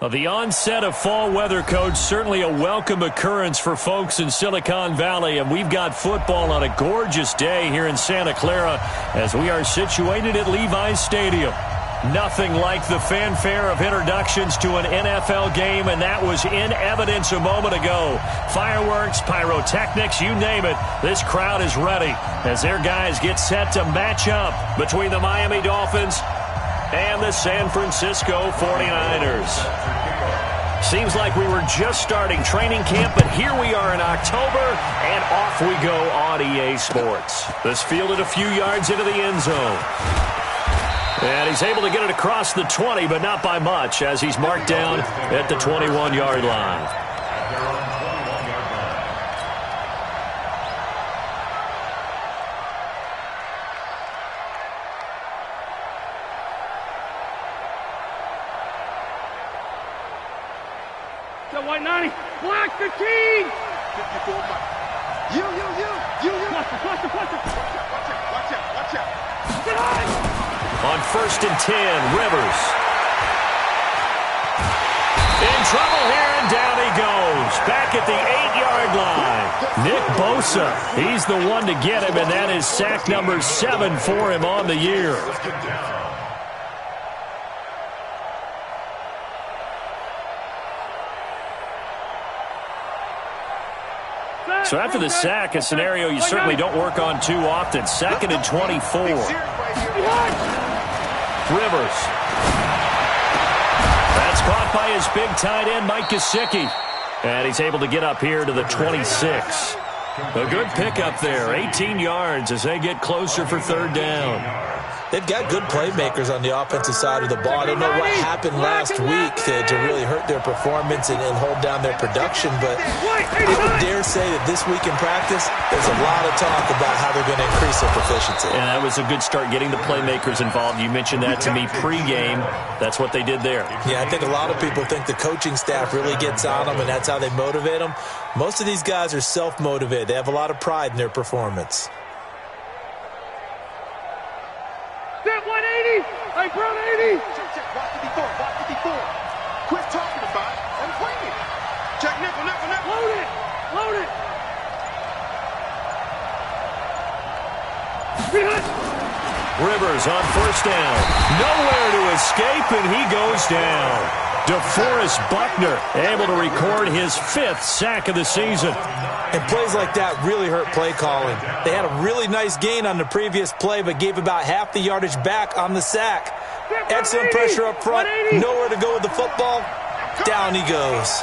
Well, the onset of fall weather, Coach, certainly a welcome occurrence for folks in Silicon Valley, and we've got football on a gorgeous day here in Santa Clara as we are situated at Levi's Stadium. Nothing like the fanfare of introductions to an NFL game, and that was in evidence a moment ago. Fireworks, pyrotechnics, you name it, this crowd is ready as their guys get set to match up between the Miami Dolphins and the San Francisco 49ers. Seems like we were just starting training camp, but here we are in October, and off we go on EA Sports. This fielded a few yards into the end zone. And he's able to get it across the 20, but not by much, as he's marked down at the 21-yard line. White 90, black 15. 54, you. Watch out. Get on. On 1st and 10, Rivers. In trouble here, and down he goes. Back at the 8-yard line. Nick Bosa, he's the one to get him, and that is sack number 7 for him on the year. So after the sack, a scenario you certainly don't work on too often. 2nd and 24. Rivers. That's caught by his big tight end, Mike Gesicki. And he's able to get up here to the 26. A good pickup there. 18 yards as they get closer for 3rd down. They've got good playmakers on the offensive side of the ball. I don't know what happened last week to really hurt their performance and hold down their production, but I would dare say that this week in practice, there's a lot of talk about how they're going to increase their proficiency. And that was a good start, getting the playmakers involved. You mentioned that to me pregame. That's what they did there. Yeah, I think a lot of people think the coaching staff really gets on them, and that's how they motivate them. Most of these guys are self-motivated. They have a lot of pride in their performance. That 180! Hey, Brown 80! Check, watch 54. Quit talking about it and bring it. Check, nickel. Load it! Rivers on 1st down. Nowhere to escape, and he goes down. DeForest Buckner able to record his 5th sack of the season. And plays like that really hurt play calling. They had a really nice gain on the previous play, but gave about half the yardage back on the sack. Excellent pressure up front. Nowhere to go with the football. Down he goes.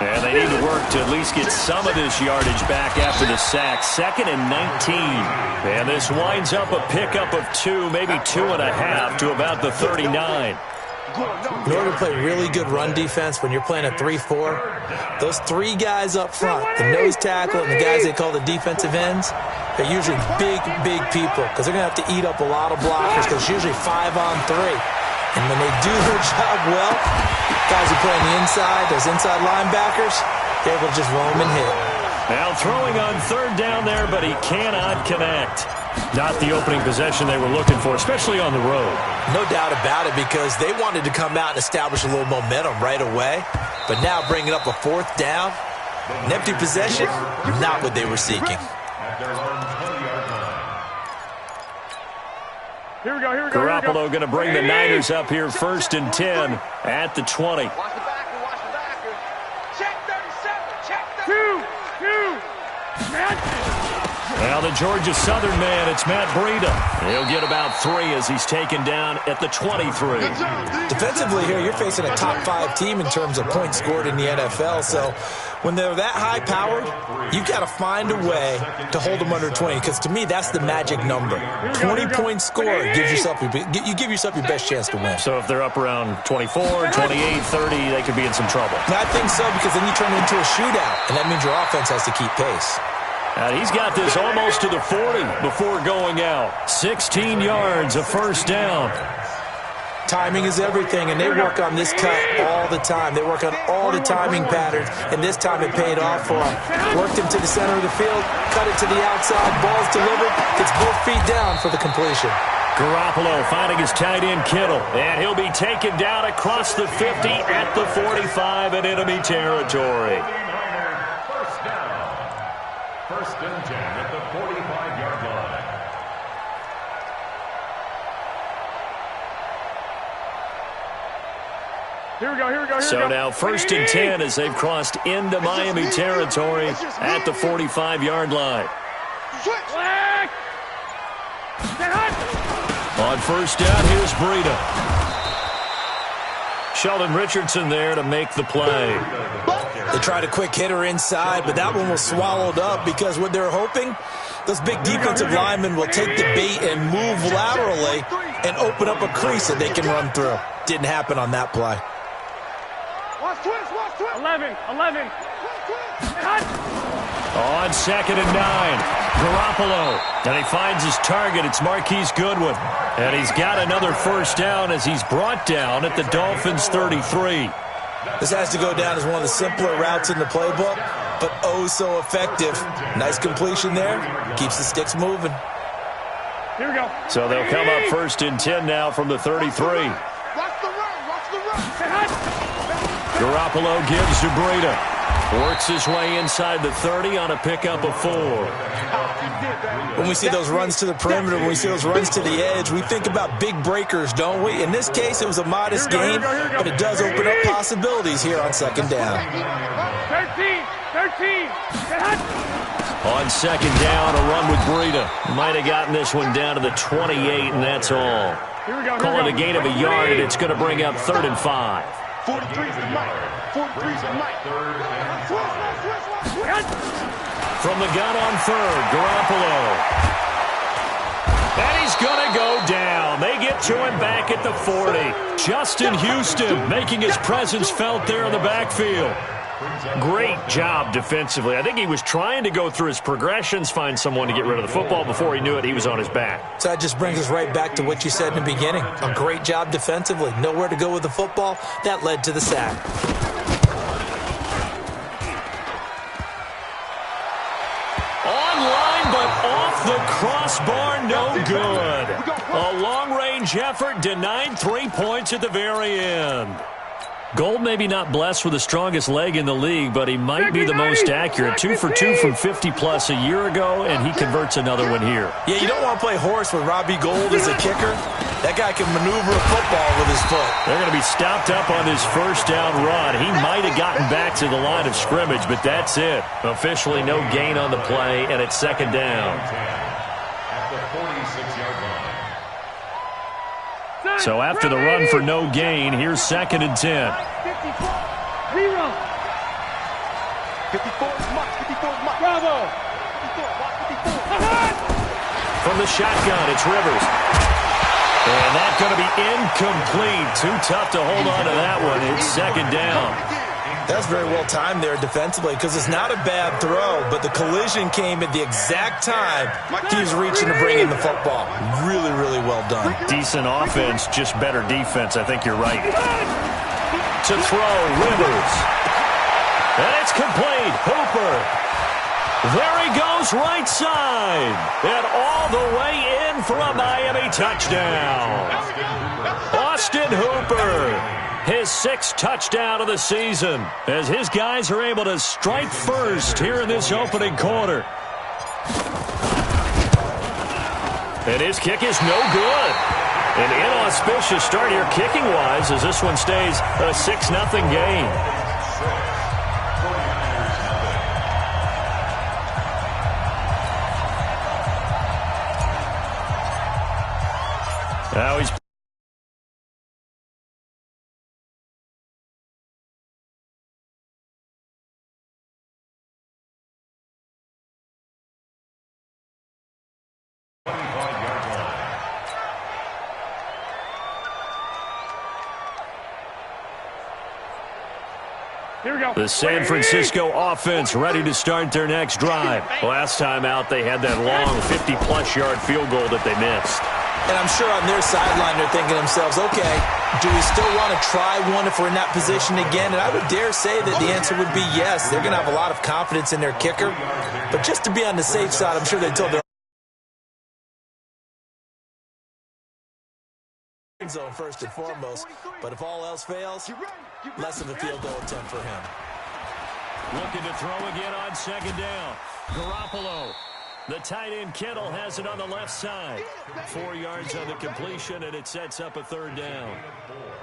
And they need to work to at least get some of this yardage back after the sack. 2nd and 19. And this winds up a pickup of 2, maybe 2.5 to about the 39. In order to play really good run defense when you're playing a 3-4, those 3 guys up front, the nose tackle and the guys they call the defensive ends, they're usually big people because they're going to have to eat up a lot of blockers because it's usually 5-on-3. And when they do their job well, guys who play on the inside, those inside linebackers, they're able to just roam and hit. Now throwing on 3rd down there, but he cannot connect. Not the opening possession they were looking for, especially on the road. No doubt about it, because they wanted to come out and establish a little momentum right away. But now bringing up a 4th down, an empty possession, not what they were seeking. Here we go. Garoppolo going to bring the Niners up here 1st and 10 at the 20. Watch the backer. Check 37. Check 37. 2. Well, the Georgia Southern man, it's Matt Breida. He'll get about 3 as he's taken down at the 23. Defensively here, you're facing a top 5 team in terms of points scored in the NFL. So when they're that high-powered, you've got to find a way to hold them under 20, because to me, that's the magic number. 20 points scored, you give yourself your best chance to win. So if they're up around 24, 28, 30, they could be in some trouble. I think so, because then you turn it into a shootout, and that means your offense has to keep pace. And he's got this almost to the 40 before going out. 16 yards, a 1st down. Timing is everything, and they work on this cut all the time. They work on all the timing patterns, and this time it paid off for them. Worked him to the center of the field, cut it to the outside, ball's delivered, gets both feet down for the completion. Garoppolo finding his tight end Kittle, and he'll be taken down across the 50 at the 45 in enemy territory. First down. First and 10 at the 45-yard line. Here we go. So now first and 10 as they've crossed into Miami territory at the 45-yard line. Black. Get hot. On first down, here's Breida. Sheldon Richardson there to make the play. They tried a quick hitter inside, but that one was swallowed up because what they're hoping, those big defensive linemen will take the bait and move laterally and open up a crease that they can run through. Didn't happen on that play. Watch twist. 11. Get hot. On second and 9, Garoppolo. And he finds his target. It's Marquise Goodwin. And he's got another first down as he's brought down at the Dolphins' 33. This has to go down as one of the simpler routes in the playbook, but oh so effective. Nice completion there. Keeps the sticks moving. Here we go. So they'll come up first and 10 now from the 33. Watch the run. Get hot. Garoppolo gives to Breida. Works his way inside the 30 on a pickup of 4. When we see those runs to the perimeter, when we see those runs to the edge, we think about big breakers, don't we? In this case, it was a modest gain, but it does open up possibilities here on second down. 13. Get hot. On second down, a run with Breida. Might have gotten this one down to the 28, and that's all. Here we go. Call it a gain of a yard, and it's going to bring up 3rd and 5. 43's the mic. 43's the mic. From the gun on 3rd, Garoppolo. And he's going to go down. They get to him back at the 40. Justin Houston making his presence felt there in the backfield. Great job defensively. I think he was trying to go through his progressions, find someone to get rid of the football. Before he knew it, he was on his back. So that just brings us right back to what you said in the beginning. A great job defensively. Nowhere to go with the football. That led to the sack. Online, but off the crossbar, no good. A long-range effort denied 3 points at the very end. Gold maybe not blessed with the strongest leg in the league, but he might be the most accurate. 2 for 2 from 50-plus a year ago, and he converts another one here. Yeah, you don't want to play horse with Robbie Gould as a kicker. That guy can maneuver a football with his foot. They're going to be stopped up on his first down run. He might have gotten back to the line of scrimmage, but that's it. Officially no gain on the play, and it's second down. At the 46-yard line. So after the run for no gain, here's second and 10. 54. Zero. 54 is Mike. 54 is Mike. Bravo. 54. Watch 54. From the shotgun, it's Rivers. And that's going to be incomplete. Too tough to hold on to that one. It's second down. That's very well timed there defensively because it's not a bad throw, but the collision came at the exact time he was reaching to bring in the football. Really, really well done. Decent offense, just better defense. I think you're right. To throw, Rivers. And it's complete. Hooper. There he goes, right side. And all the way in for a Miami touchdown. Austin Hooper. His 6th touchdown of the season as his guys are able to strike first here in this opening quarter. And his kick is no good. An inauspicious start here kicking-wise as this one stays a 6-0 game. Now he's Here we go. the San Francisco offense ready to start their next drive. Last time out, they had that long 50-plus yard field goal that they missed. And I'm sure on their sideline they're thinking to themselves, okay, do we still want to try one if we're in that position again? And I would dare say that the answer would be yes. They're going to have a lot of confidence in their kicker. But just to be on the safe side, I'm sure they told their end zone first and foremost. But if all else fails, less of a field goal attempt for him. Looking to throw again on second down. Garoppolo. The tight end Kittle has it on the left side. 4 yards on the completion, and it sets up a third down.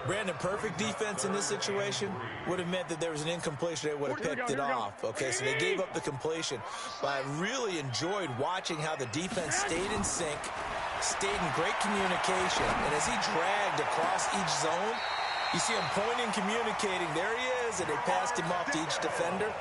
Brandon, perfect defense in this situation would have meant that there was an incompletion. They would have picked it off. Okay, so they gave up the completion. But I really enjoyed watching how the defense stayed in sync, stayed in great communication. And as he dragged across each zone, you see him pointing, communicating. There he is, and they passed him off to each defender.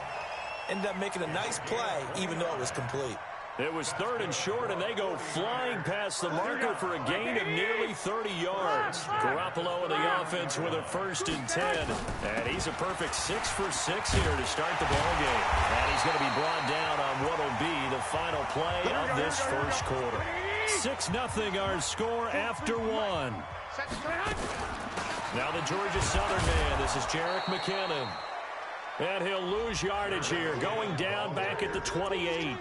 Ended up making a nice play, even though it was complete. It was third and short, and they go flying past the marker for a gain of nearly 30 yards. Garoppolo and the offense with a 1st and 10. And he's a perfect 6 for 6 here to start the ballgame. And he's going to be brought down on what will be the final play of this first quarter. 6-0 our score after 1. Now the Georgia Southern man. This is Jerick McKinnon. And he'll lose yardage here, going down back at the 28.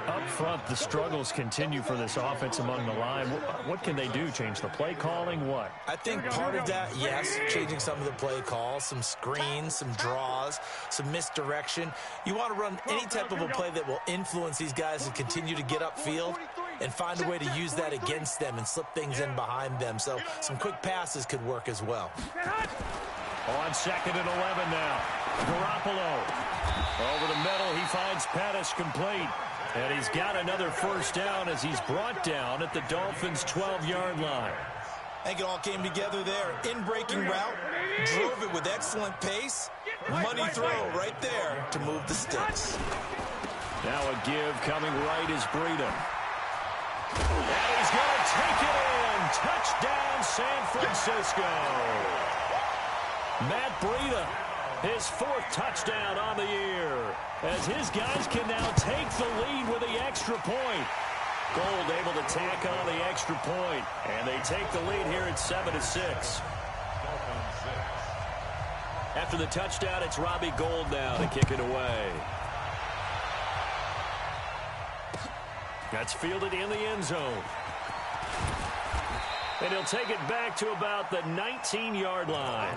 Up front, the struggles continue for this offense among the line. What can they do? Change the play calling? What? I think part of that, yes, changing some of the play calls, some screens, some draws, some misdirection. You want to run any type of a play that will influence these guys and continue to get upfield and find a way to use that against them and slip things in behind them. So some quick passes could work as well. On 2nd and 11 now. Garoppolo. Over the middle, he finds Pettis complete. And he's got another 1st down as he's brought down at the Dolphins' 12-yard line. I think it all came together there. In-breaking route, drove it with excellent pace. Money throw right there to move the sticks. Now a give coming right is Breida. And he's going to take it in. Touchdown, San Francisco. Matt Breida, his 4th touchdown on the year, as his guys can now take the lead with the extra point. Gold able to tack on the extra point, and they take the lead here at 7-6. After the touchdown, it's Robbie Gould now to kick it away. That's fielded in the end zone. And he'll take it back to about the 19-yard line.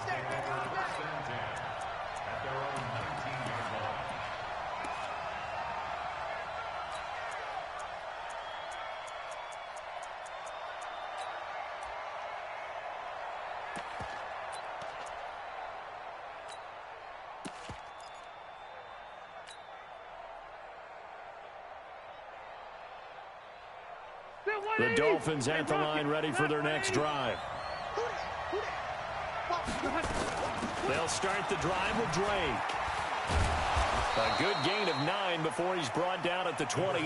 The Dolphins at the line, ready for their next drive. They'll start the drive with Drake. A good gain of 9 before he's brought down at the 28.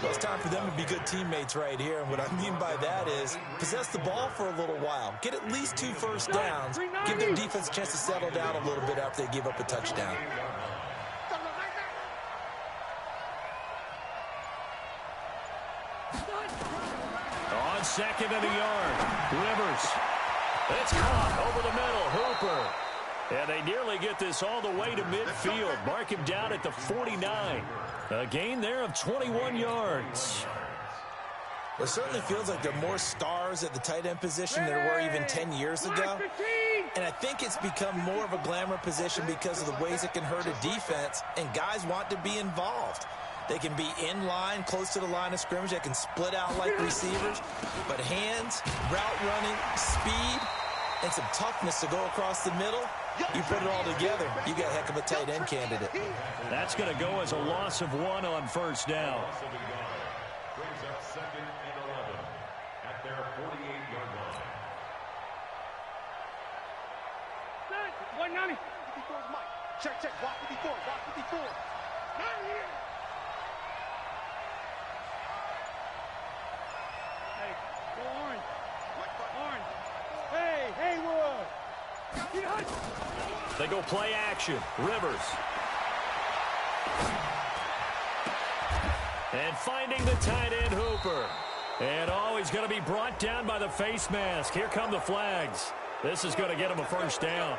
Well, it's time for them to be good teammates right here. And what I mean by that is possess the ball for a little while. Get at least 2 first downs. Give their defense a chance to settle down a little bit after they give up a touchdown. On 2nd and a yard, Rivers. It's caught over the middle, Hooper. And they nearly get this all the way to midfield. Mark him down at the 49. A gain there of 21 yards. Well, it certainly feels like there are more stars at the tight end position than there were even 10 years ago. And I think it's become more of a glamour position because of the ways it can hurt a defense, and guys want to be involved. They can be in line, close to the line of scrimmage. They can split out like receivers. But hands, route running, speed, and some toughness to go across the middle, you put it all together, you got a heck of a tight end candidate. That's going to go as a loss of 1 on 1st down. Brings up 2nd and 11 at their 48-yard line. 190. 54 is Mike. Check. Walk 54. Walk 54. Not here. Hey, go orange. Orange. Hey, Haywood. They go play action. Rivers. And finding the tight end, Hooper. And he's going to be brought down by the face mask. Here come the flags. This is going to get him a 1st down.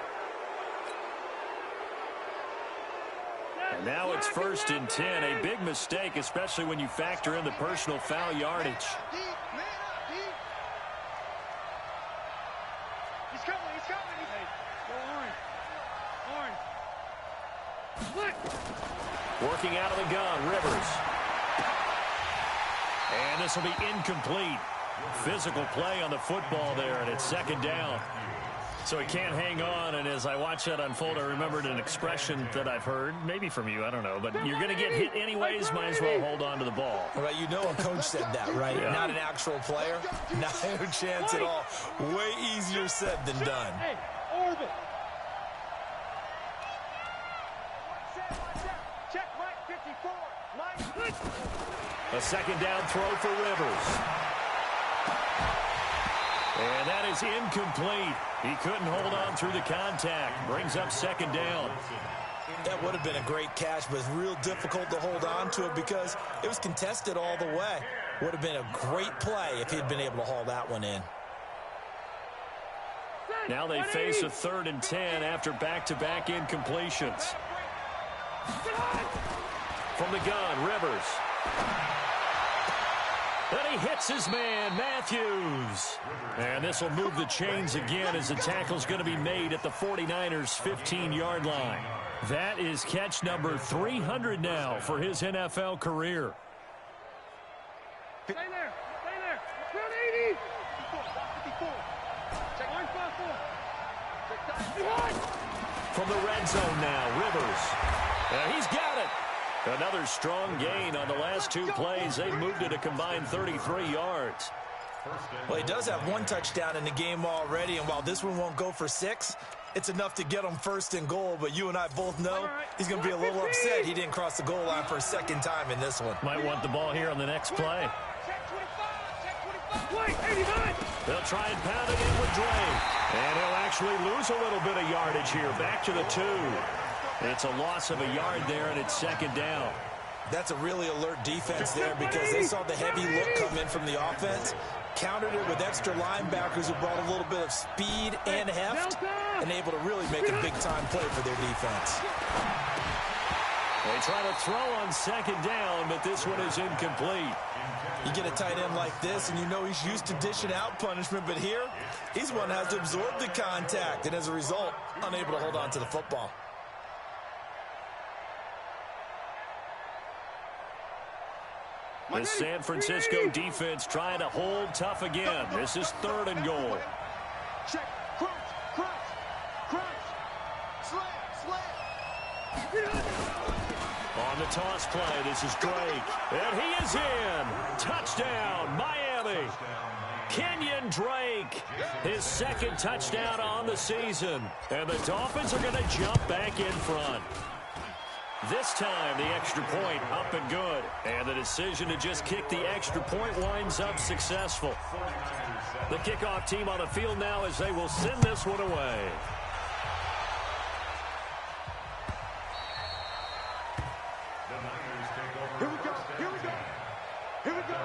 And now it's 1st and 10. A big mistake, especially when you factor in the personal foul yardage. coming, he's coming. Hey, go orange. Orange. Split. Working out of the gun, Rivers. And this will be incomplete. Physical play on the football there, and it's second down. So he can't hang on, and as I watch that unfold, I remembered an expression that I've heard, maybe from you, I don't know, but you're going to get hit anyways, might as well hold on to the ball. Well, you know a coach said that, right? Yeah. Not an actual player. Not a chance at all. Way easier said than done. Hey, orbit. Check Mike 54. Mike. A second down throw for Rivers. And that is incomplete. He couldn't hold on through the contact. Brings up second down. That would have been a great catch, but it's real difficult to hold on to it because it was contested all the way. Would have been a great play if he'd been able to haul that one in. Now they face a 3rd and 10 after back-to-back incompletions. From the gun, Rivers. Then he hits his man, Matthews. And this will move the chains again as the tackle's going to be made at the 49ers' 15-yard line. That is catch number 300 now for his NFL career. Stay there. Stay there. Brown 80. 54. Check Orange 5-4. From the red zone now, Rivers. And he's got it. Another strong gain on the last 2 plays. They moved it a combined 33 yards. Well, he does have 1 touchdown in the game already, and while this one won't go for 6, it's enough to get him 1st and goal, but you and I both know he's going to be a little upset he didn't cross the goal line for a 2nd time in this one. Might want the ball here on the next play. Check 25. Check 25. White 89. They'll try and pound it in with Drake. And he'll actually lose a little bit of yardage here. Back to the 2. It's a loss of a yard there, and it's second down. That's a really alert defense there because they saw the heavy look come in from the offense, countered it with extra linebackers who brought a little bit of speed and heft, and able to really make a big-time play for their defense. They try to throw on second down, but this one is incomplete. You get a tight end like this, and you know he's used to dishing out punishment, but here, he's one that has to absorb the contact, and as a result, unable to hold on to the football. The San Francisco defense trying to hold tough again. This is 3rd and goal. Check. Crunch. Slam. On the toss play, this is Drake. And he is in. Touchdown, Miami. Kenyon Drake, his 2nd touchdown on the season. And the Dolphins are going to jump back in front. This time, the extra point up and good. And the decision to just kick the extra point winds up successful. The kickoff team on the field now as they will send this one away. Here we go.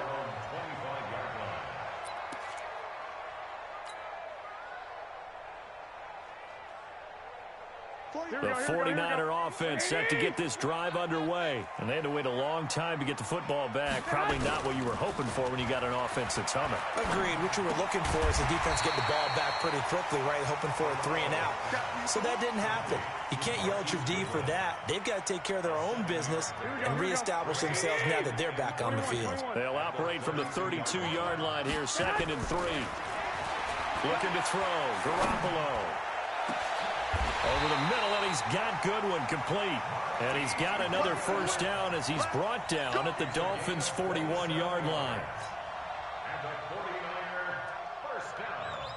The 49er offense set to get this drive underway. And they had to wait a long time to get the football back. Probably not what you were hoping for when you got an offense that's humming. Agreed. What you were looking for is the defense getting the ball back pretty quickly, right? Hoping for a 3 and out. So that didn't happen. You can't yell at your D for that. They've got to take care of their own business and reestablish themselves now that they're back on the field. They'll operate from the 32-yard line here, 2nd and 3. Looking to throw. Garoppolo. Over the middle, and he's got Goodwin complete. And he's got another 1st down as he's brought down at the Dolphins' 41-yard line. And the 49er, 1st down.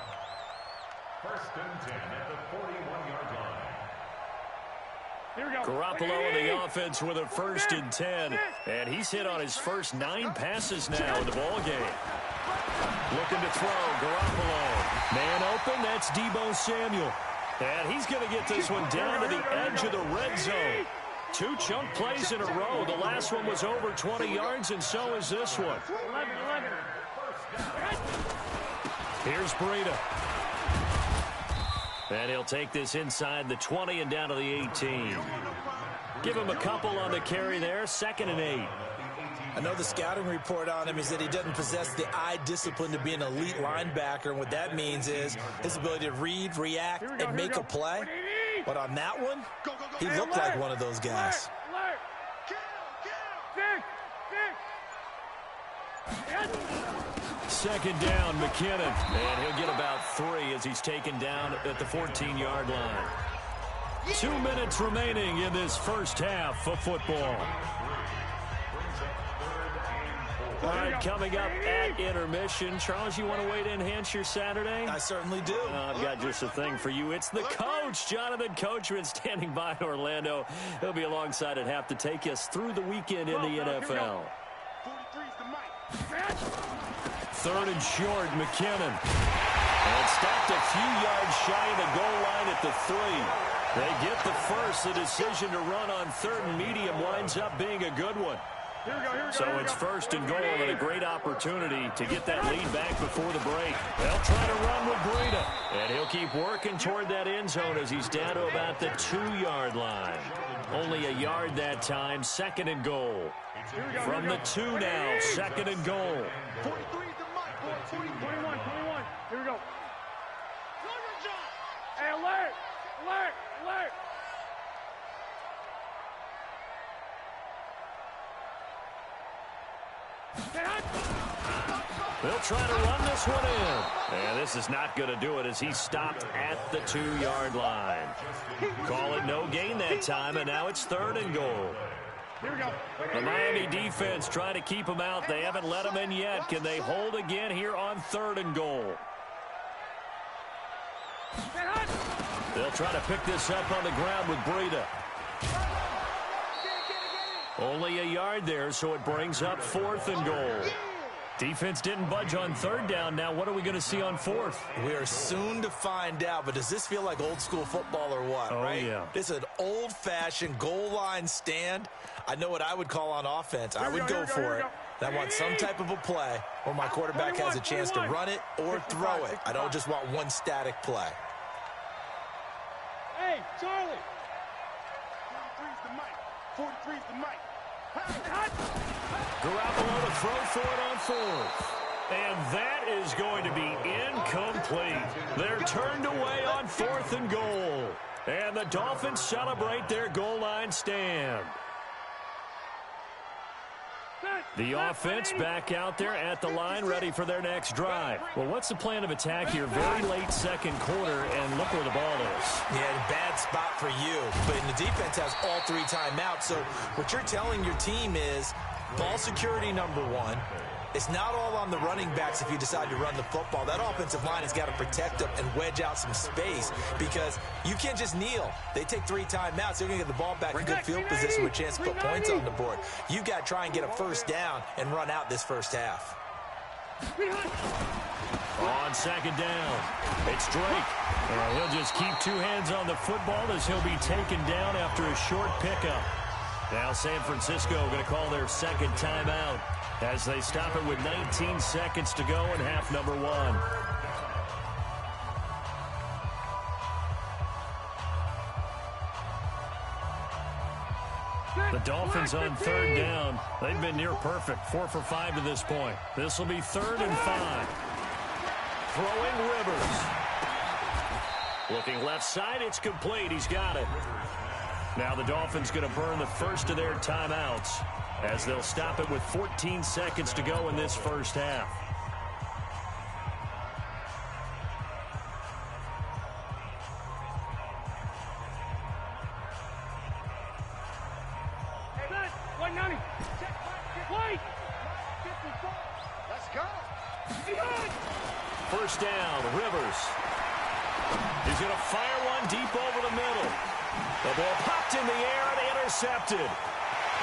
1st and 10 at the 41-yard line. Here we go. Garoppolo in the offense with a 1st and 10. And he's hit on his first 9 passes now in the ballgame. Looking to throw. Garoppolo. Man open, that's Deebo Samuel. And he's going to get this one down to the edge of the red zone. 2 chunk plays in a row. The last one was over 20 yards, and so is this one. 11. Here's Breida. And he'll take this inside the 20 and down to the 18. Give him a couple on the carry there. 2nd and 8. I know the scouting report on him is that he doesn't possess the eye discipline to be an elite linebacker, and what that means is his ability to read, react, and make a play. But on that one, he looked like one of those guys. Second down, McKinnon. And he'll get about 3 as he's taken down at the 14-yard line. 2 minutes remaining in this first half of football. All right, coming up at intermission. Charles, you want to wait to enhance your Saturday? I certainly do. I've got just a thing for you. It's the coach, Jonathan Coachman, standing by in Orlando. He'll be alongside at half to take us through the weekend in the NFL. 43's the mic. Third and short, McKinnon. And stopped a few yards shy of the goal line at the 3. They get the first. The decision to run on third and medium winds up being a good one. So it's first and goal and a great opportunity to get that lead back before the break. They'll try to run with Breida. And he'll keep working toward that end zone as he's down to about the 2-yard line. Only a yard that time, second and goal. From the 2 now, second and goal. 43's the mic. 21. Here we go. Hey, alert! Alert! Alert! They'll try to run this one in. And this is not going to do it as he stopped at the 2-yard line. Call it no gain that time, and now it's third and goal. Here we go. The Miami defense trying to keep him out. They haven't let him in yet. Can they hold again here on third and goal? They'll try to pick this up on the ground with Breida. Only a yard there, so it brings up fourth and goal. Defense didn't budge on third down. Now what are we going to see on fourth? We are soon to find out, but does this feel like old school football or what, right? Yeah. This is an old-fashioned goal line stand. I know what I would call on offense. I would go for it. I want some type of a play where my quarterback has a chance to run it or throw it. I don't just want one static play. Hey, Charlie! 43's the mic. 43's the mic. Garoppolo to throw for it on fourth. And that is going to be incomplete. They're turned away on fourth and goal. And the Dolphins celebrate their goal line stand. The offense back out there at the line, ready for their next drive. Well, what's the plan of attack here? Very late second quarter, and look where the ball is. Yeah, bad spot for you. But the defense has all 3 timeouts. So what you're telling your team is ball security number 1. It's not all on the running backs if you decide to run the football. That offensive line has got to protect them and wedge out some space because you can't just kneel. They take 3 timeouts. They're going to get the ball back in good field position with a chance to put points on the board. You've got to try and get a first down and run out this first half. On second down, it's Drake. And he'll just keep 2 hands on the football as he'll be taken down after a short pickup. Now San Francisco going to call their second timeout as they stop it with 19 seconds to go in half number 1. The Dolphins on third down. They've been near perfect, 4 for 5 to this point. This will be third and 5. Throwing Rivers. Looking left side, it's complete. He's got it. Now the Dolphins going to burn the first of their timeouts as they'll stop it with 14 seconds to go in this first half. Let's go. First down, Rivers. He's going to fire one deep over the middle. The ball popped in the air and intercepted.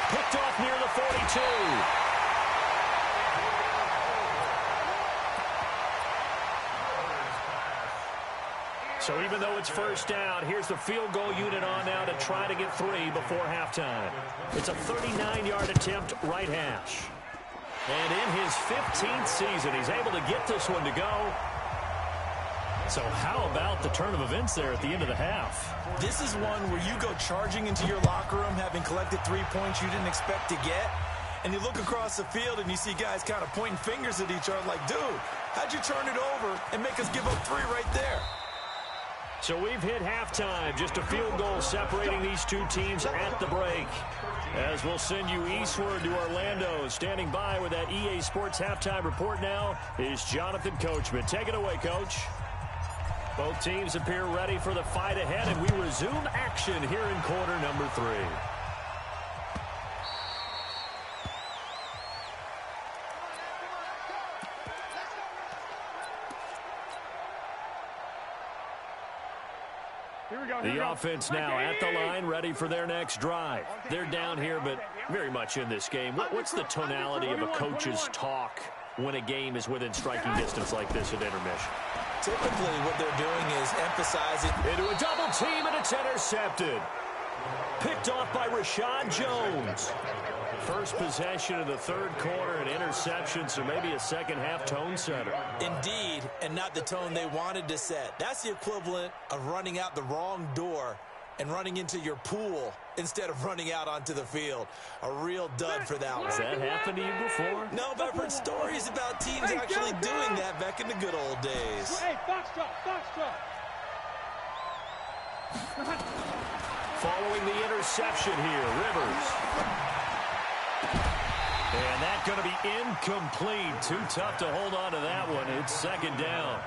Picked off near the 42. So even though it's first down, here's the field goal unit on now to try to get 3 before halftime. It's a 39-yard attempt right hash. And in his 15th season, he's able to get this one to go. So how about the turn of events there at the end of the half? This is one where you go charging into your locker room having collected 3 points you didn't expect to get, And you look across the field and you see guys kind of pointing fingers at each other like, dude, how'd you turn it over and make us give up 3 right there? So we've hit halftime. Just a field goal separating these two teams at the break. As we'll send you eastward to Orlando. Standing by with that EA Sports halftime report now is Jonathan Coachman. Take it away, Coach. Both teams appear ready for the fight ahead, and we resume action here in quarter number 3. The offense now at the line, ready for their next drive. They're down here, but very much in this game. What's the tonality of a coach's talk when a game is within striking distance like this at intermission? Typically, what they're doing is emphasizing. Into a double team, and it's intercepted. Picked off by Rashad Jones. First possession of the third quarter, an interception, so maybe a second-half tone setter. Indeed, and not the tone they wanted to set. That's the equivalent of running out the wrong door and running into your pool instead of running out onto the field. A real dud for that one. Has that happened to you before? No, but I've heard stories about teams actually doing that back in the good old days. Hey, box drop, box drop. Following the interception here, Rivers. And that's going to be incomplete. Too tough to hold on to that one. It's second down.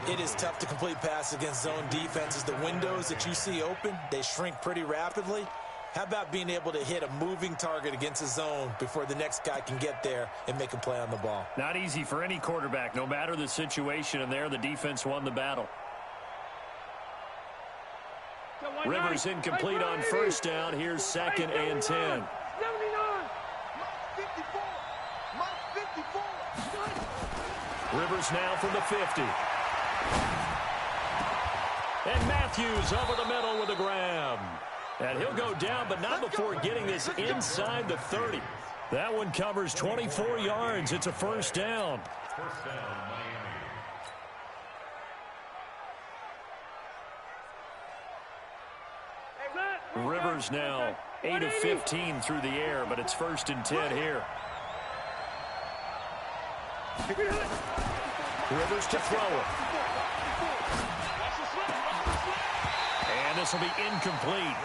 It is tough to complete pass against zone defenses. The windows that you see open, they shrink pretty rapidly. How about being able to hit a moving target against a zone before the next guy can get there and make a play on the ball? Not easy for any quarterback, no matter the situation, and there the defense won the battle. Rivers incomplete on first down. Here's 2nd and 10. Rivers now from the 50. And Matthews over the middle with a grab. And he'll go down, but not before getting this inside the 30. That one covers 24 yards. It's a first down. First down, Miami. Rivers now 8 of 15 through the air, but it's 1st and 10 here. Rivers to throw it. And this will be incomplete.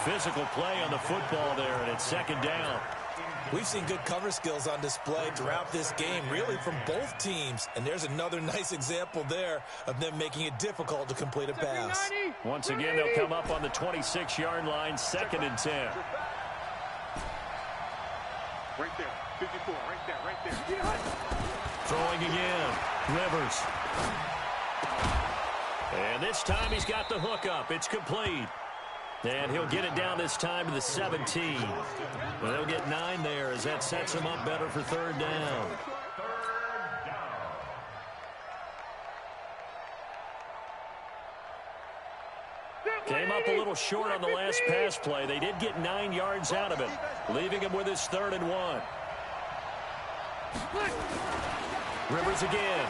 Physical play on the football there, and it's 2nd down. We've seen good cover skills on display throughout this game, really from both teams. And there's another nice example there of them making it difficult to complete a pass. Once again, they'll come up on the 26-yard line, 2nd and 10. Right there, 54, right there. Throwing again, Rivers. And this time he's got the hook up. It's complete. And he'll get it down this time to the 17. But they'll get 9 there as that sets him up better for 3rd down. Came up a little short on the last pass play. They did get 9 yards out of it, leaving him with his 3rd and 1. Rivers again.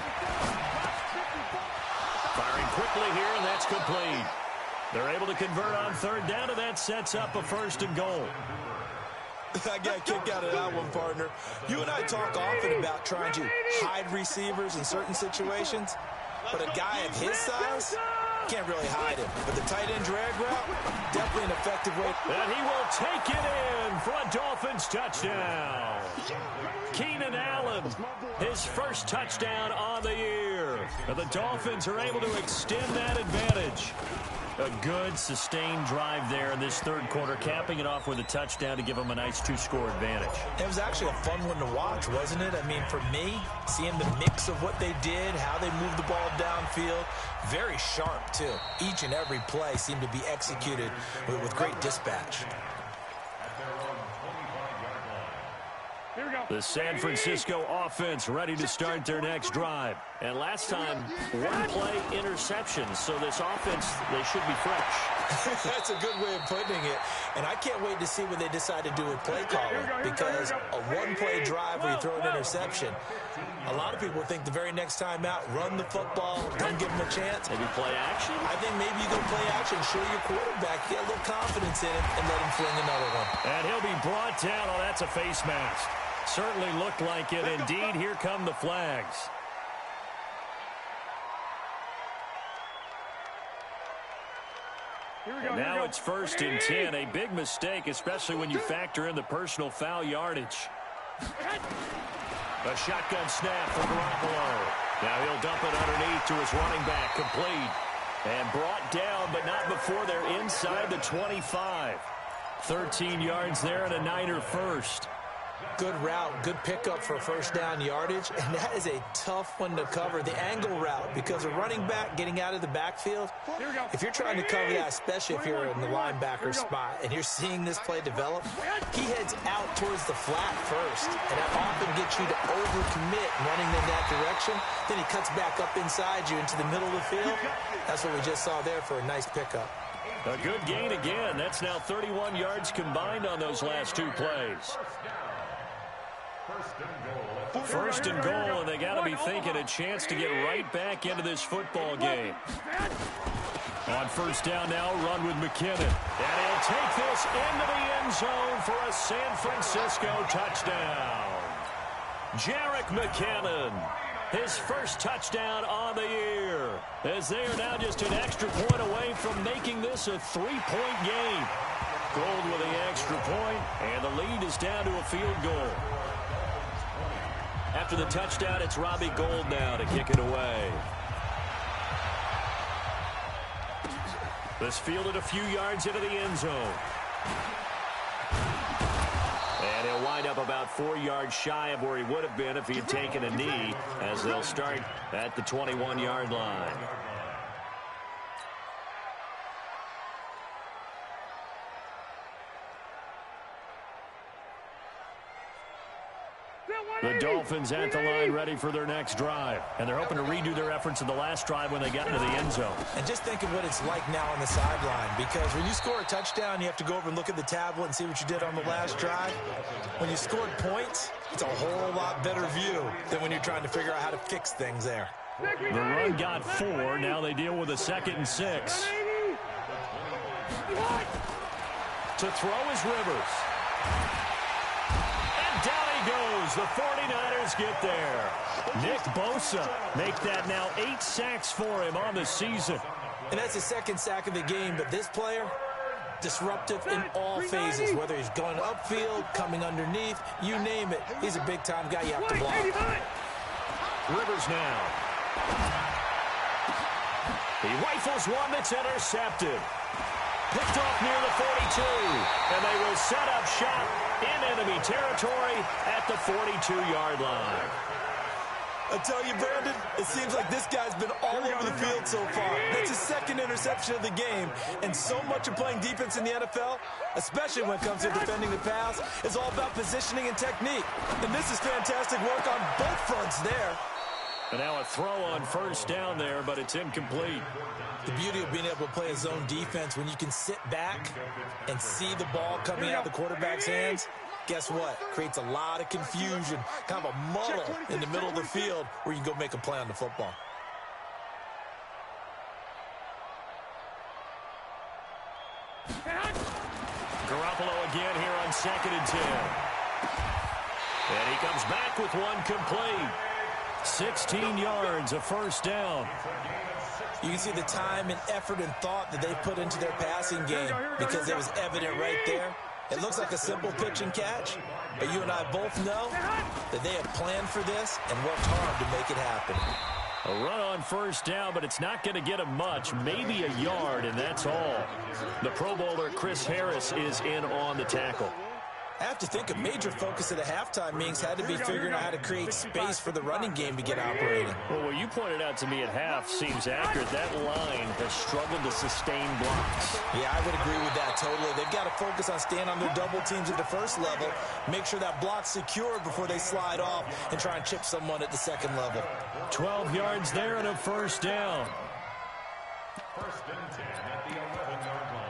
Firing quickly here, and that's complete. They're able to convert on 3rd down, and that sets up a 1st and goal. I got a kick out of that one, partner. You and I talk often about trying to hide receivers in certain situations, but a guy of his size can't really hide him. But the tight end drag route, definitely an effective way. And he will take it in for a Dolphins touchdown. Keenan Allen, his first touchdown on the year. And the Dolphins are able to extend that advantage. A good, sustained drive there in this 3rd quarter, capping it off with a touchdown to give them a nice 2-score advantage. It was actually a fun one to watch, wasn't it? I mean, for me, seeing the mix of what they did, how they moved the ball downfield, very sharp, too. Each and every play seemed to be executed with great dispatch. The San Francisco offense ready to start their next drive. And last time, 1 play interception. So this offense, they should be fresh. That's a good way of putting it. And I can't wait to see what they decide to do with play calling, because a one-play drive where you throw an interception, a lot of people think the very next time out, run the football, don't give them a chance. Maybe play action? I think maybe you go play action, show your quarterback, get a little confidence in him, and let him fling another one. And he'll be brought down. Oh, that's a face mask. Certainly looked like it. Indeed, here come the flags. And now it's 1st and 10. A big mistake, especially when you factor in the personal foul yardage. A shotgun snap for Garoppolo. Now he'll dump it underneath to his running back. Complete. And brought down, but not before they're inside the 25. 13 yards there and a Niner first. Good route, good pickup for first down yardage, and that is a tough one to cover, the angle route, because a running back getting out of the backfield, if you're trying to cover that, especially if you're in the linebacker spot and you're seeing this play develop, he heads out towards the flat first, and that often gets you to overcommit running in that direction. Then he cuts back up inside you into the middle of the field. That's what we just saw there for a nice pickup. A good gain again. That's now 31 yards combined on those last two plays. First and goal, and they got to be thinking a chance to get right back into this football game. On first down now, run with McKinnon. And he'll take this into the end zone for a San Francisco touchdown. Jarek McKinnon, his first touchdown on the year, as they are now just an extra point away from making this a three-point game. Gold with the extra point, and the lead is down to a field goal. After the touchdown, it's Robbie Gould now to kick it away. This fielded a few yards into the end zone. And he'll wind up about 4 yards shy of where he would have been if he had taken a knee, as they'll start at the 21-yard line. The Dolphins at the line ready for their next drive. And they're hoping to redo their efforts in the last drive when they got into the end zone. And just think of what it's like now on the sideline, because when you score a touchdown, you have to go over and look at the tablet and see what you did on the last drive. When you scored points, it's a whole lot better view than when you're trying to figure out how to fix things there. The run got 4. Now they deal with a 2nd and 6. To throw is Rivers. Down he goes. The 49ers get there. Nick Bosa make that now 8 sacks for him on the season. And that's his 2nd sack of the game, but this player, disruptive in all phases, whether he's going upfield, coming underneath, you name it. He's a big-time guy you have to block. Rivers now. He rifles one that's intercepted. Picked off near the 42, and they will set up shop in enemy territory at the 42-yard line. I tell you, Brandon, it seems like this guy's been all over the field so far. That's his 2nd interception of the game, and so much of playing defense in the NFL, especially when it comes to defending the pass, is all about positioning and technique. And this is fantastic work on both fronts there. And now a throw on first down there, but it's incomplete. The beauty of being able to play a zone defense, when you can sit back and see the ball coming out of the quarterback's hands, guess what? Creates a lot of confusion, kind of a muddle in the middle of the field where you can go make a play on the football. Garoppolo again here on 2nd and 10. And he comes back with one complete. 16 yards, a first down. You can see the time and effort and thought that they put into their passing game, because it was evident right there. It looks like a simple pitch and catch, but you and I both know that they have planned for this and worked hard to make it happen. A run on first down, but it's not going to get him much, maybe a yard, and that's all. The Pro Bowler Chris Harris is in on the tackle. I have to think a major focus of the halftime meetings had to be figuring out how to create space for the running game to get operating. Well, what you pointed out to me at half seems accurate. That line has struggled to sustain blocks. Yeah, I would agree with that totally. They've got to focus on staying on their double teams at the first level, make sure that block's secured before they slide off and try and chip someone at the second level. 12 yards there and a first down. First and 10 at the 11-yard line.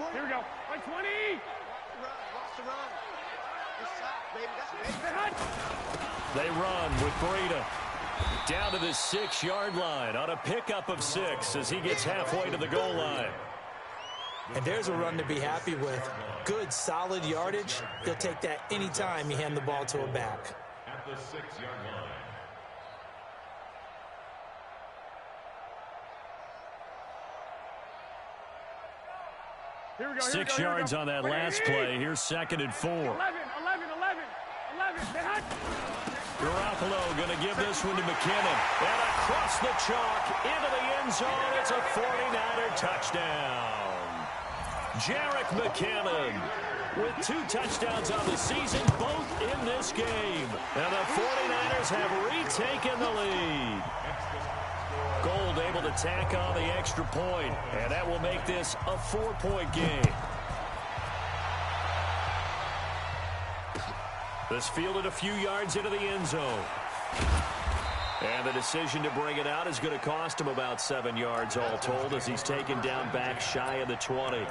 for you. Here we go. Like 20. Run. Watch the run. Good shot, baby. That's it. They run with Breida. Down to the 6-yard line on a pickup of 6 as he gets halfway to the goal line. And there's a run to be happy with. Good, solid yardage. He'll take that anytime you hand the ball to a back. At the 6-yard line. Here we go. 6 yards on that last play. Here's 2nd and 4. 11. Garoppolo going to give this one to McKinnon. And across the chalk into the end zone. It's a 49er touchdown. Jerick McKinnon with 2 touchdowns on the season, both in this game. And the 49ers have retaken the lead. Gold able to tack on the extra point, and that will make this a 4-point game. This fielded a few yards into the end zone. And the decision to bring it out is going to cost him about 7 yards all told as he's taken down back shy of the 20.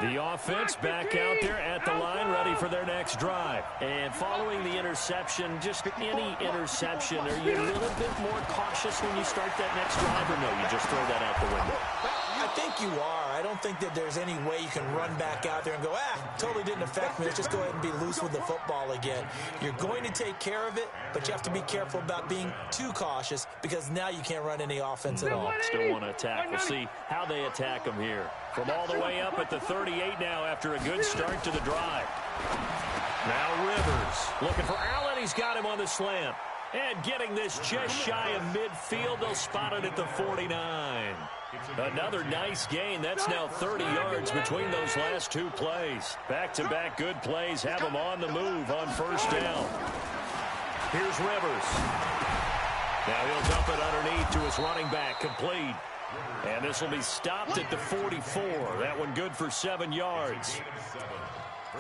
The offense back out there at the line, ready for their next drive. And following the interception, just any interception, are you a little bit more cautious when you start that next drive, or no, you just throw that out the window? I think you are. I don't think that there's any way you can run back out there and go, totally didn't affect me. Let's just go ahead and be loose with the football again. You're going to take care of it, but you have to be careful about being too cautious because now you can't run any offense at all. Still want to attack. We'll see how they attack them here. From all the way up at the 38 now after a good start to the drive. Now Rivers looking for Allen. He's got him on the slant. And getting this just shy of midfield. They'll spot it at the 49. Another nice gain. That's now 30 yards between those last 2 plays. Back-to-back good plays have them on the move on first down. Here's Rivers. Now he'll dump it underneath to his running back. Complete. And this will be stopped at the 44. That one good for 7 yards.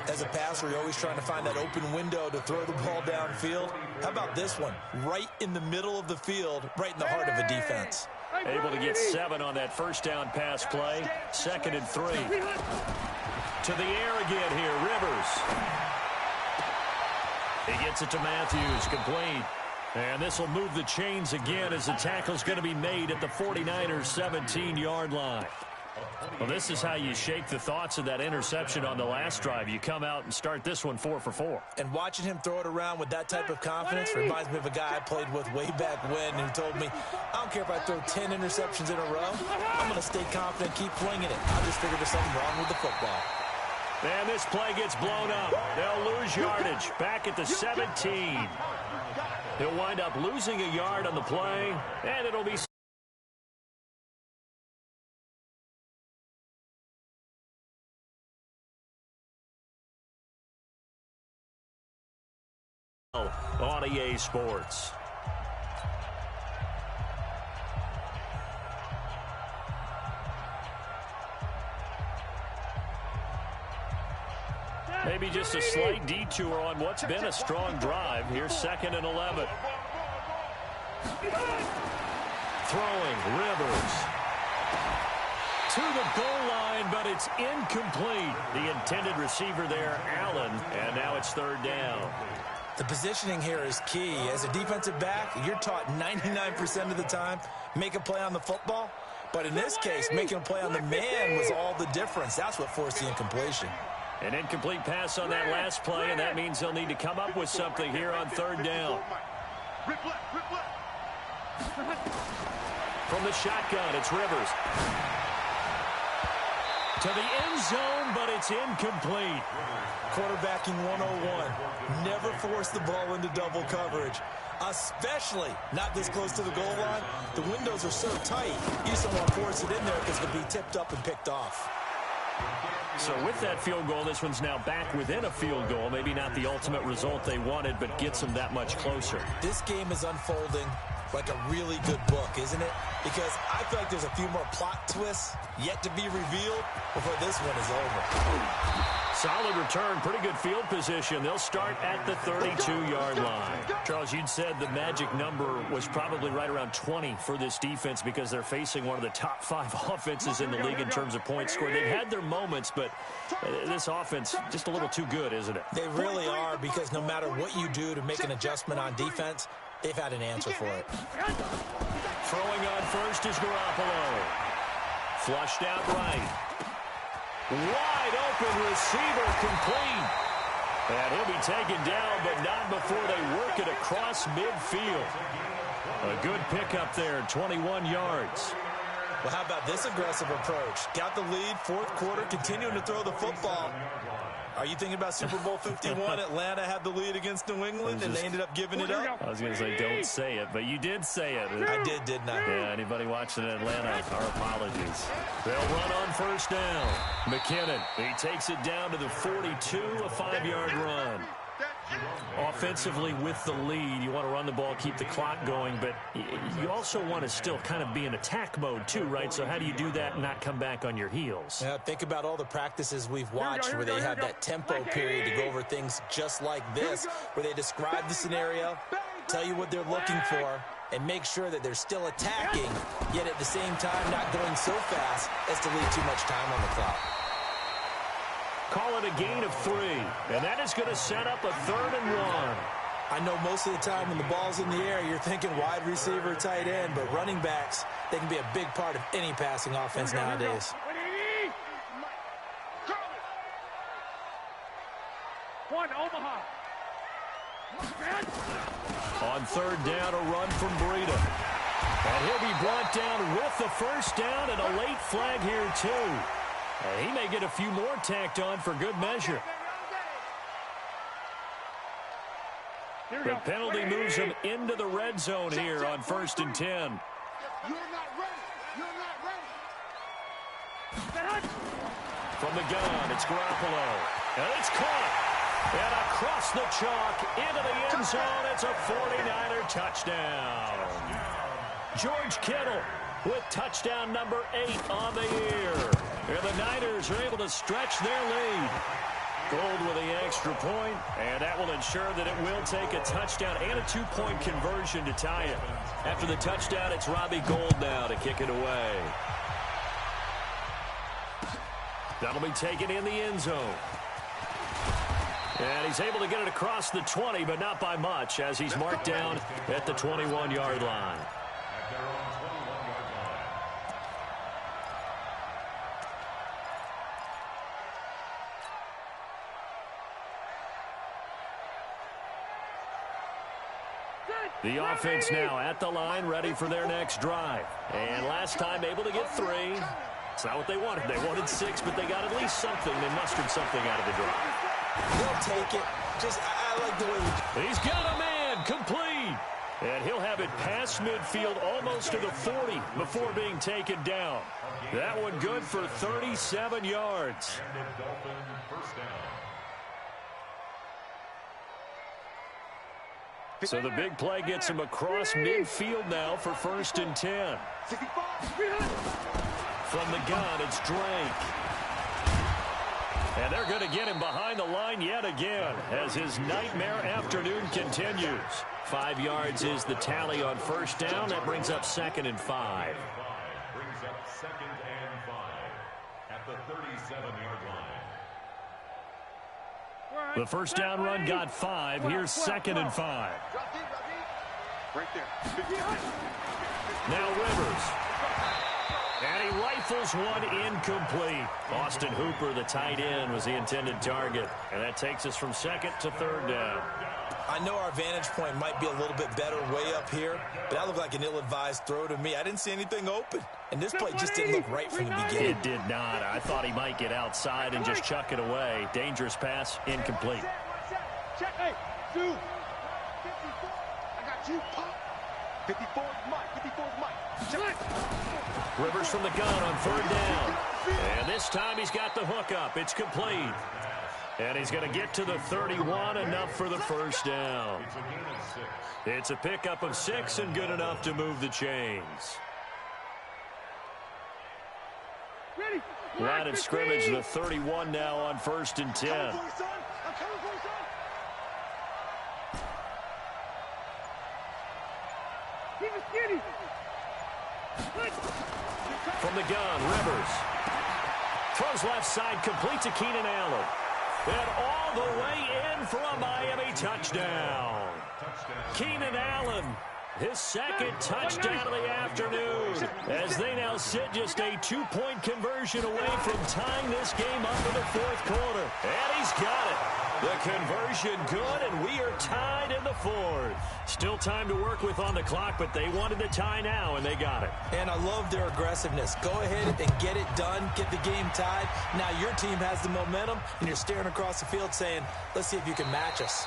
As a passer, you're always trying to find that open window to throw the ball downfield. How about this one? Right in the middle of the field, right in the heart of a defense. Able to get 7 on that first down pass play. 2nd and 3. To the air again here, Rivers. He gets it to Matthews, complete. And this will move the chains again as the tackle's going to be made at the 49ers' 17-yard line. Well, this is how you shake the thoughts of that interception on the last drive. You come out and start this one 4 for 4. And watching him throw it around with that type of confidence reminds me of a guy I played with way back when who told me, I don't care if I throw 10 interceptions in a row. I'm going to stay confident, keep winging it. I just figured there's something wrong with the football. And this play gets blown up. They'll lose yardage back at the 17. He'll wind up losing a yard on the play, and it'll be on EA Sports. Maybe just a slight detour on what's been a strong drive. Here's 2nd and 11. Throwing, Rivers. To the goal line, but it's incomplete. The intended receiver there, Allen, and now it's 3rd down. The positioning here is key. As a defensive back, you're taught 99% of the time, make a play on the football. But in this case, making a play on the man was all the difference. That's what forced the incompletion. An incomplete pass on that last play, and that means they'll need to come up with something here on 3rd down. From the shotgun, it's Rivers. To the end zone, but it's incomplete. Quarterbacking 101. Never force the ball into double coverage, especially not this close to the goal line. The windows are so tight, you just don't want to force it in there because it'll be tipped up and picked off. So with that field goal, this one's now back within a field goal. Maybe not the ultimate result they wanted, but gets them that much closer. This game is unfolding like a really good book, isn't it? Because I feel like there's a few more plot twists yet to be revealed before this one is over. Solid return, pretty good field position. They'll start at the 32-yard line. Charles, you'd said the magic number was probably right around 20 for this defense because they're facing one of the top 5 offenses in the league in terms of points scored. They've had their moments, but this offense just a little too good, isn't it? They really are, because no matter what you do to make an adjustment on defense, they've had an answer for it. Throwing on first is Garoppolo. Flushed out right. Wide open receiver, complete. And he'll be taken down, but not before they work it across midfield. A good pickup there, 21 yards. Well, how about this aggressive approach? Got the lead, fourth quarter, continuing to throw the football. Are you thinking about Super Bowl 51? Atlanta had the lead against New England, and they ended up giving it up? I was going to say, don't say it, but you did say it. I did, didn't I? Yeah, anybody watching in Atlanta, our apologies. They'll run on first down. McKinnon, he takes it down to the 42, a 5-yard run. Offensively with the lead, you want to run the ball, keep the clock going, but you also want to still kind of be in attack mode too, right? So how do you do that and not come back on your heels? Yeah, think about all the practices we've watched where they have that tempo period to go over things just like this, where they describe the scenario, tell you what they're looking for, and make sure that they're still attacking, yet at the same time not going so fast as to leave too much time on the clock. Call it a gain of 3, and that is going to set up a 3rd and 1. I know most of the time when the ball's in the air, you're thinking wide receiver, tight end, but running backs, they can be a big part of any passing offense nowadays. One, Omaha. On 3rd down, a run from Breida. And he'll be brought down with the first down and a late flag here, too. He may get a few more tacked on for good measure. The penalty moves him into the red zone here on 1st and 10. You're not ready. You're not ready. From the gun, it's Garoppolo. And it's caught. And across the chalk, into the end zone, it's a 49er touchdown. George Kittle with touchdown number 8 on the year. And the Niners are able to stretch their lead. Gold with the extra point, and that will ensure that it will take a touchdown and a 2-point conversion to tie it. After the touchdown, it's Robbie Gould now to kick it away. That'll be taken in the end zone. And he's able to get it across the 20, but not by much, as he's marked down at the 21-yard line. The offense now at the line, ready for their next drive. And last time able to get 3. It's not what they wanted. They wanted 6, but they got at least something. They mustered something out of the drive. They'll take it. I like the way He's got a man, complete. And he'll have it past midfield almost to the 40 before being taken down. That one good for 37 yards. So the big play gets him across midfield now for 1st and 10. From the gun, it's Drake. And they're going to get him behind the line yet again as his nightmare afternoon continues. 5 yards is the tally on 1st down. That brings up 2nd and 5. Brings up 2nd and 5 at the 37-yard line. The 1st down run got 5. Here's 2nd and 5. Right there. Now Rivers. And he rifles one incomplete. Austin Hooper, the tight end, was the intended target. And that takes us from 2nd to 3rd down. I know our vantage point might be a little bit better way up here, but that looked like an ill-advised throw to me. I didn't see anything open, and this play just didn't look right from the beginning. It did not. I thought he might get outside and just chuck it away. Dangerous pass, incomplete. Check. Hey, Sue. 54. I got you, Pop. 54 is Mike. 54 is Mike. Rivers from the gun on 3rd down. And this time he's got the hook up. It's complete. And he's going to get to the 31, enough for the first down. It's a gain of 6. It's a pickup of 6 and good enough to move the chains. Ready. Line of scrimmage, the 31 now on 1st and 10. I'm coming for you, son. Keep it skinny. From the gun, Rivers. Throws left side, complete to Keenan Allen. And all the way in for a Miami touchdown. Keenan Allen, his second touchdown of the afternoon, as they now sit just a 2-point conversion away from tying this game up in the 4th quarter. And he's got it. The conversion good, and we are tied in the 4th. Still time to work with on the clock, but they wanted the tie now, and they got it. And I love their aggressiveness. Go ahead and get it done, get the game tied. Now your team has the momentum, and you're staring across the field saying, let's see if you can match us.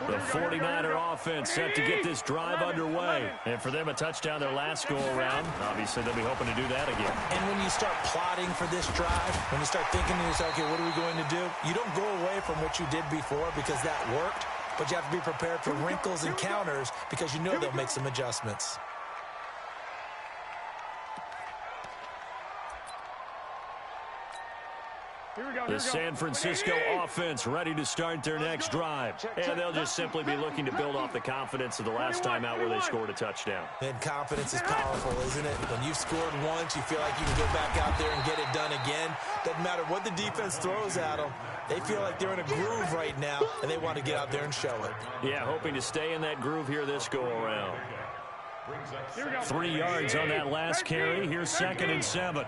The The 49er offense set to get this drive underway. And for them, a touchdown their last go-around. Obviously, they'll be hoping to do that again. And when you start plotting for this drive, when you start thinking to yourself, okay, what are we going to do? You don't go away from what you did before because that worked, but you have to be prepared for wrinkles and counters because you know they'll make some adjustments. The San Francisco offense ready to start their next drive. And they'll just simply be looking to build off the confidence of the last time out where they scored a touchdown. And confidence is powerful, isn't it? When you've scored once, you feel like you can go back out there and get it done again. Doesn't matter what the defense throws at them. They feel like they're in a groove right now, and they want to get out there and show it. Yeah, hoping to stay in that groove here this go-around. 3 yards on that last carry. Here's 2nd and 7.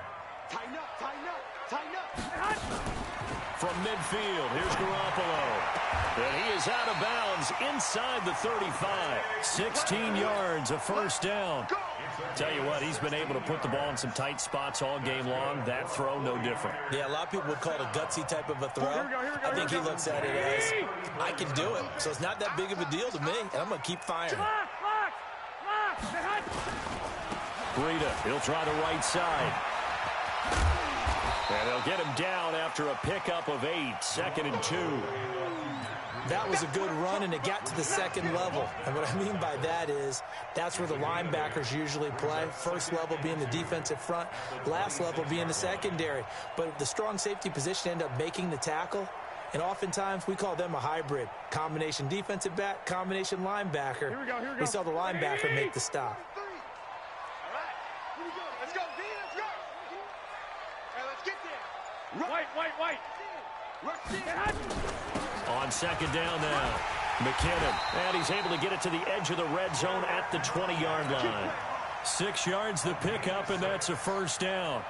Tighten up, tighten up, tighten up. From midfield, here's Garoppolo. And he is out of bounds inside the 35. 16 yards, a first down. Tell you what, he's been able to put the ball in some tight spots all game long. That throw, no different. Yeah, a lot of people would call it a gutsy type of a throw. I think he looks at it as, I can do it. So it's not that big of a deal to me, and I'm going to keep firing. Breida, he'll try the right side. And they'll get him down after a pickup of 8, 2nd and 2. That was a good run, and it got to the 2nd level. And what I mean by that is that's where the linebackers usually play. First level being the defensive front, last level being the secondary. But the strong safety position ended up making the tackle, and oftentimes we call them a hybrid. Combination defensive back, combination linebacker. Here we go. We saw the linebacker make the stop. All right, here we go. Let's go, D, let's go. Hey, let's get there. White. Rush in. On 2nd down now, McKinnon. And he's able to get it to the edge of the red zone at the 20-yard line. 6 yards the pickup, and that's a first down.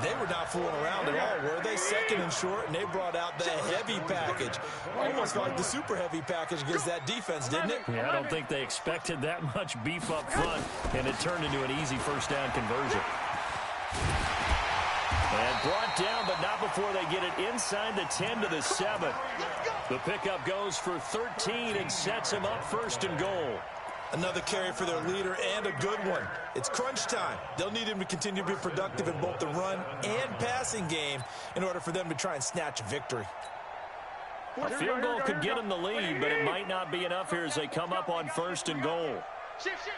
They were not fooling around at all, were they? 2nd and short, and they brought out the heavy package. Almost felt like the super heavy package against that defense, didn't it? Yeah, I don't think they expected that much beef up front, and it turned into an easy first down conversion. And brought down, but not before they get it inside the 10 to the 7. The pickup goes for 13 and sets them up 1st and goal. Another carry for their leader and a good one. It's crunch time. They'll need him to continue to be productive in both the run and passing game in order for them to try and snatch a victory. A field goal could get them the lead, but it might not be enough here as they come up on 1st and goal. Shift. Six.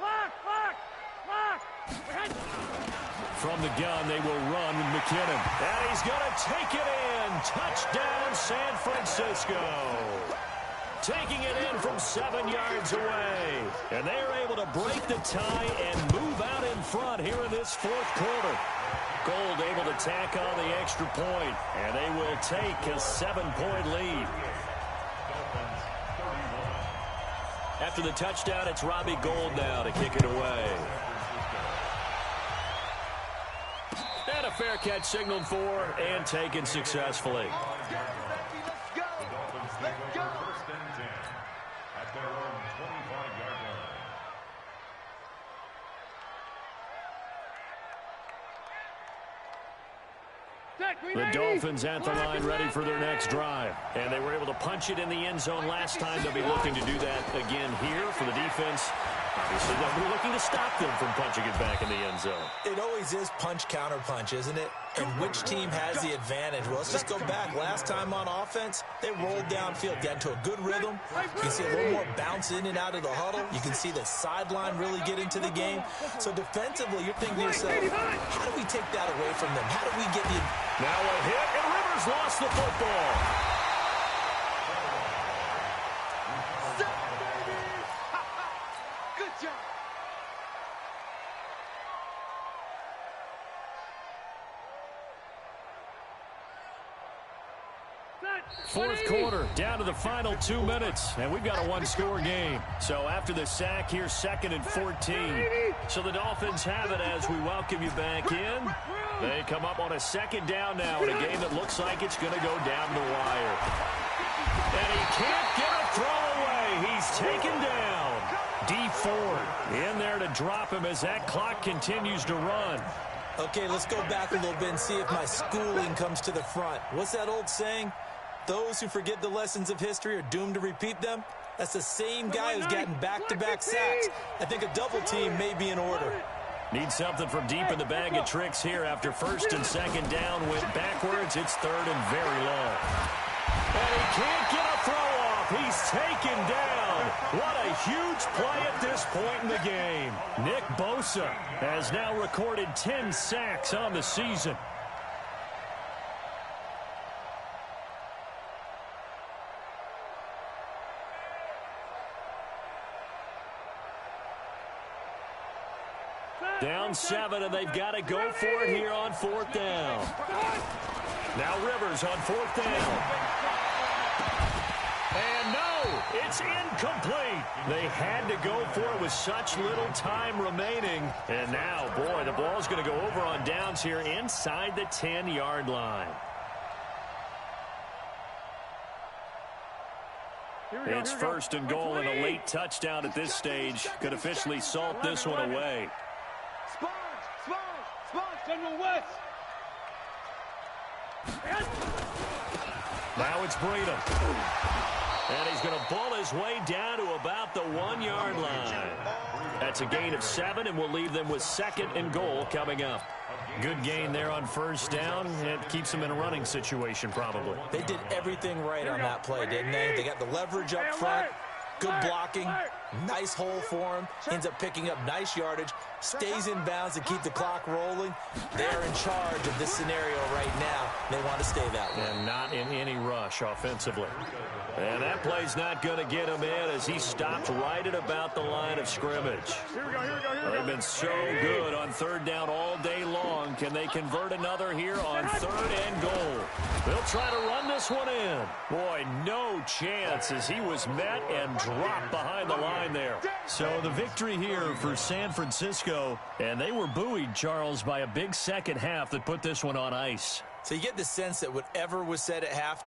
Lock. From the gun, they will run with McKinnon. And he's going to take it in. Touchdown, San Francisco. Taking it in from 7 yards away. And they are able to break the tie and move out in front here in this 4th quarter. Gold able to tack on the extra point, and they will take a 7-point lead. After the touchdown, it's Robbie Gould now to kick it away. And a fair catch signaled for and taken successfully. Let's go. Let's go. 1st and 10 at their own 25-yard line. The Dolphins at the line ready for their next drive. And they were able to punch it in the end zone last time. They'll be looking to do that again here for the defense. Obviously, they'll be looking to stop them from punching it back in the end zone. It always is punch-counter-punch, isn't it? And which team has the advantage? Well, let's just go back. Last time on offense, they rolled downfield, got into a good rhythm. You can see a little more bounce in and out of the huddle. You can see the sideline really get into the game. So defensively, you're thinking to yourself, how do we take that away from them? How do we get the... Now a hit, and Rivers lost the football. Fourth quarter, down to the final 2 minutes, and we've got a one-score game. So after the sack, here's 2nd and 14. So the Dolphins have it as we welcome you back in. They come up on a 2nd down now in a game that looks like it's going to go down the wire. And he can't get a throw away. He's taken down. D Ford in there to drop him as that clock continues to run. Okay, let's go back a little bit and see if my schooling comes to the front. What's that old saying? Those who forget the lessons of history are doomed to repeat them. That's the same guy who's gotten back-to-back sacks. I think a double team may be in order. Need something from deep in the bag of tricks here after 1st and 2nd down went backwards. It's 3rd and very long. And he can't get a throw off. He's taken down. What a huge play at this point in the game. Nick Bosa has now recorded 10 sacks on the season. Down 7, and they've got to go for it here on 4th down. Now Rivers on 4th down. And no, it's incomplete. They had to go for it with such little time remaining. And now, boy, the ball's going to go over on downs here inside the 10-yard line. It's 1st and goal, and a late touchdown at this stage could officially salt this one away. General West. Now it's Breedham. And he's going to bull his way down to about the 1-yard line. That's a gain of 7, and we'll leave them with 2nd and goal coming up. Good gain there on 1st down. It keeps them in a running situation probably. They did everything right on that play, didn't they? They got the leverage up front. Good blocking, nice hole for him, ends up picking up nice yardage, stays in bounds to keep the clock rolling. They're in charge of this scenario right now. They want to stay that way. And not in any rush offensively. And that play's not going to get him in as he stopped right at about the line of scrimmage. They've been so good on 3rd down all day long. Can they convert another here on 3rd and goal? They'll try to run this one in. Boy, no chance as he was met and dropped behind the line there. So the victory here for San Francisco, and they were buoyed, Charles, by a big second half that put this one on ice. So you get the sense that whatever was said at half